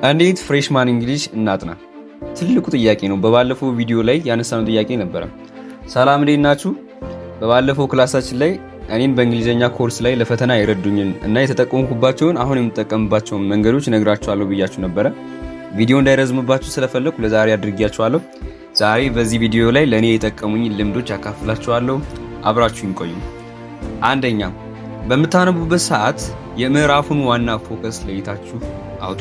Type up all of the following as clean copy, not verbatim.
እንዴት ፍሬሽማን እንግሊሽ እናጥና? ትልቁ ጥያቄ ነው። በባለፈው ቪዲዮ ላይ ያነሳነው ጥያቄ ነበረ። ሰላም እንዴት ናችሁ? በባለፈው ክላሳችን ላይ እኔን በእንግሊዘኛ ኮርስ ላይ ለፈተና የረዱኝን እና የተጠቀምኩባቸውን አሁን የምጠቀምባቸውን መንገዶች ነግራችኋለሁ ብያችሁ ነበረ። ቪዲዮ እንዳይረዝምባችሁ ስለፈለኩ ለዛሬ አድርጌያችኋለሁ። ዛሬ በዚህ ቪዲዮ ላይ ለኔ የጠቀሙኝ ልምዶች አካፍላችኋለሁ። አብራችሁኝ ቆዩ። አንደኛ፣ በምታነቡበት ሰዓት የምዕራፉን ዋና ፎከስ ለይታችሁ አውጡ።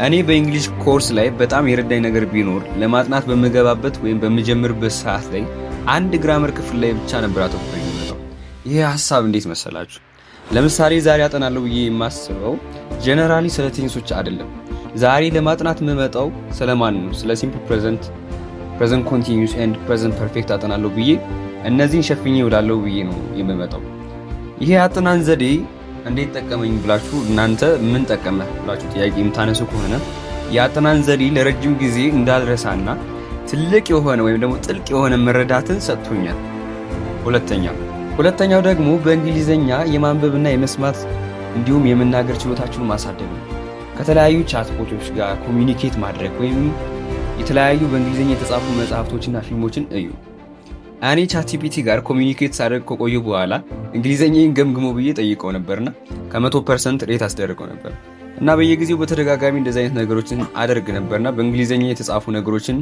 እኔ በእንግሊሽ ኮርስ ላይ በጣም የረዳኝ ነገር ቢኖር ለማጥናት በምገባበት ወይም በምጀምርበት ሰዓት ላይ አንድ ግራመር ክፍል ላይ ብቻ ነበር አተኩሬ የምመጣው። ይሄ ሀሳብ እንዴት መሰላችሁ? ለምሳሌ ዛሬ አጠናለሁ ብዬ የማስበው ጀነራሊ ስለ ቴንሶች አይደለም። ዛሬ ለማጥናት የምመጣው ስለማን ነው? ስለ ሲምፕል ፕሬዘንት፣ ፕሬዘንት ኮንቲኒዩስ ኤንድ ፕሬዘንት ፐርፌክት አጠናለሁ ብዬ እነዚህን ሸፍኜ እውላለሁ ብዬ ነው የምመጣው። ይሄ አጥናን ዘዴ እንዴት ጠቀመኝ ብላችሁ እናንተ ምን ጠቀመ ብላችሁ ጥያቄ የምታነሱ ከሆነ የአጥናን ዘዴ ለረጅም ጊዜ እንዳልረሳና ትልቅ የሆነ ወይም ደግሞ ጥልቅ የሆነ መረዳትን ሰጥቶኛል። ሁለተኛው ደግሞ በእንግሊዘኛ የማንበብና የመስማት እንዲሁም የመናገር ችሎታችሁን ማሳደግ ነው። ከተለያዩ ቻትቦቶች ጋር ኮሚኒኬት ማድረግ ወይም የተለያዩ በእንግሊዘኛ የተጻፉ መጽሐፍቶችና ፊልሞችን እዩ። እኔ ቻትጂፒቲ ጋር ኮሚኒኬት ሳደርግ ከቆዩ በኋላ እንግሊዘኛን ገምግሞ ብዬ ጠይቀው ነበርና ከ100% ሬት አስደርገው ነበር እና በየጊዜው በተደጋጋሚ እንደዚህ አይነት ነገሮችን አደርግ ነበርና በእንግሊዘኛ የተጻፉ ነገሮችን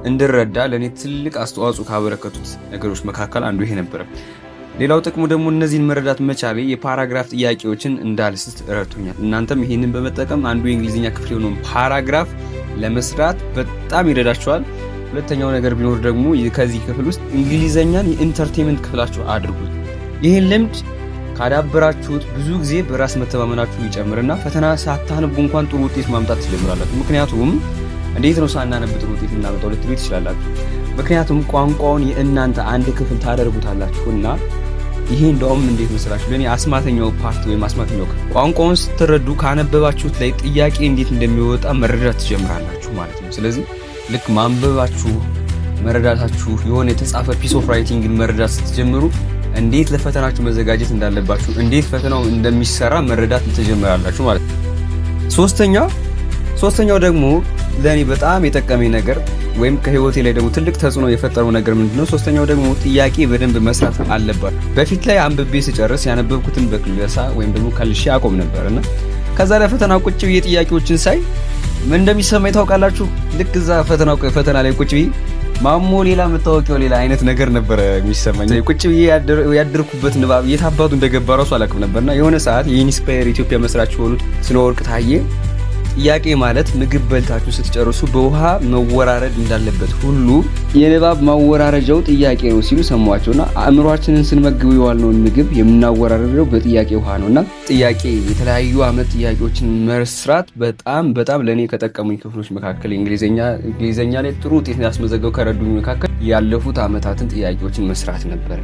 እንድረዳ ለኔ ትልቅ አስተዋጽኦ ካበረከቱት ነገሮች መካከል አንዱ ይሄ ነበር። ሌላው ጥቅሙ ደግሞ እነዚህን መረዳት መቻሌ የፓራግራፍ ጥያቄዎችን እንዳልስት ረድቶኛል። እናንተም ይሄንን በመጠቀም አንዱ የእንግሊዘኛ ክፍል የሆነውን ፓራግራፍ ለመስራት በጣም ይረዳችኋል። ሁለተኛው ነገር ቢኖር ደግሞ ከዚህ ክፍል ውስጥ እንግሊዘኛን የኢንተርቴይንመንት ክፍላችሁ አድርጉት። ይህን ልምድ ካዳበራችሁት ብዙ ጊዜ በራስ መተማመናችሁ ይጨምርና ፈተና ሳታነቡ እንኳን ጥሩ ውጤት ማምጣት ትጀምራላችሁ። ምክንያቱም እንዴት ነው ሳናነብ ጥሩ ውጤት እናመጣው ልትሉ ትችላላችሁ። ምክንያቱም ቋንቋውን የእናንተ አንድ ክፍል ታደርጉታላችሁና ይሄ እንደውም እንዴት መስላችሁ ለኔ አስማተኛው ፓርት ወይም አስማተኛው ቋንቋውን ስትረዱ ካነበባችሁት ላይ ጥያቄ እንዴት እንደሚወጣ መረዳት ትጀምራላችሁ ማለት ነው። ስለዚህ ልክ ማንበባችሁ መረዳታችሁ የሆነ የተጻፈ ፒስ ኦፍ ራይቲንግን መረዳት ስትጀምሩ እንዴት ለፈተናችሁ መዘጋጀት እንዳለባችሁ እንዴት ፈተናው እንደሚሰራ መረዳት ትጀምራላችሁ ማለት ነው። ሶስተኛው ደግሞ ለኔ በጣም የጠቀመኝ ነገር ወይም ከህይወቴ ላይ ደግሞ ትልቅ ተጽዕኖ የፈጠረው ነገር ምንድነው? ሶስተኛው ደግሞ ጥያቄ በደንብ መስራት አለባችሁ። በፊት ላይ አንብቤ ስጨርስ ያነበብኩትን በክለሳ ወይም ደግሞ ከልሼ አቆም ነበርና ከዛ ለፈተና ቁጭ ብዬ ጥያቄዎችን ሳይ ምን እንደሚሰማኝ ታውቃላችሁ? ልክ እዛ ፈተና ላይ ቁጭ ብዬ ማሞ ሌላ የምታወቂው ሌላ አይነት ነገር ነበር የሚሰማኝ። ቁጭ ብዬ ያደርኩበት ንባብ የታባቱ እንደገባ ራሱ አላውቅም ነበርና የሆነ ሰዓት የኢንስፓየር ኢትዮጵያ መስራች የሆኑት ስለወርቅ ታዬ ጥያቄ ማለት ምግብ በልታችሁ ስትጨርሱ በውሃ መወራረድ እንዳለበት ሁሉ የንባብ ማወራረጃው ጥያቄ ነው ሲሉ ሰማዋቸውና አእምሯችንን ስንመግብ የዋልነውን ምግብ የምናወራረደው በጥያቄ ውሃ ነውና ጥያቄ የተለያዩ አመት ጥያቄዎችን መስራት በጣም ለኔ ከጠቀሙኝ ክፍሎች መካከል እንግሊዘኛ ላይ ጥሩ ውጤት ያስመዘገቡ ከረዱኝ መካከል ያለፉት አመታትን ጥያቄዎችን መስራት ነበር።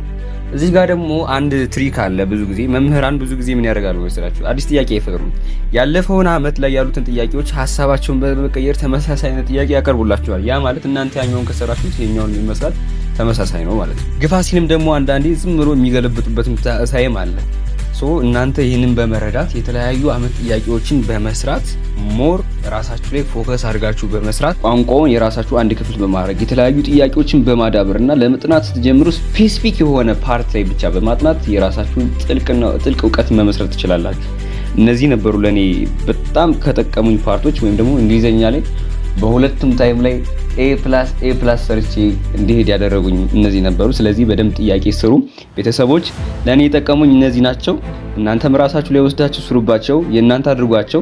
እዚህ ጋር ደግሞ አንድ ትሪክ አለ። ብዙ ጊዜ መምህራን ምን ያደርጋሉ መሰላችሁ? አዲስ ጥያቄ አይፈጥሩም። ያለፈውን አመት ላይ ያሉትን ጥያቄዎች ሀሳባቸውን በመቀየር ተመሳሳይ አይነት ጥያቄ ያቀርቡላችኋል። ያ ማለት እናንተ ያኛውን ከሰራችሁት የኛውን ይመስላል ተመሳሳይ ነው ማለት ነው። ግፋ ሲልም ደግሞ አንዳንዴ ዝም ብሎ የሚገለብጡበትም ታይም አለ። እናንተ ይህንን በመረዳት የተለያዩ አመት ጥያቄዎችን በመስራት ሞር ራሳችሁ ላይ ፎከስ አድርጋችሁ በመስራት ቋንቋውን የራሳችሁ አንድ ክፍል በማድረግ የተለያዩ ጥያቄዎችን በማዳበርና ለመጥናት ስትጀምሩ ስፔሲፊክ የሆነ ፓርት ላይ ብቻ በማጥናት የራሳችሁን ጥልቅ እውቀት መመስረት ትችላላችሁ። እነዚህ ነበሩ ለኔ በጣም ከጠቀሙኝ ፓርቶች ወይም ደግሞ እንግሊዘኛ ላይ በሁለቱም ታይም ላይ A+ ሰርቼ እንዲሄድ ያደረጉኝ እነዚህ ነበሩ። ስለዚህ በደንብ ጥያቄ ስሩ ቤተሰቦች። ለኔ የጠቀሙኝ እነዚህ ናቸው። እናንተም ራሳችሁ ላይ ወስዳችሁ ስሩባቸው፣ የእናንተ አድርጓቸው።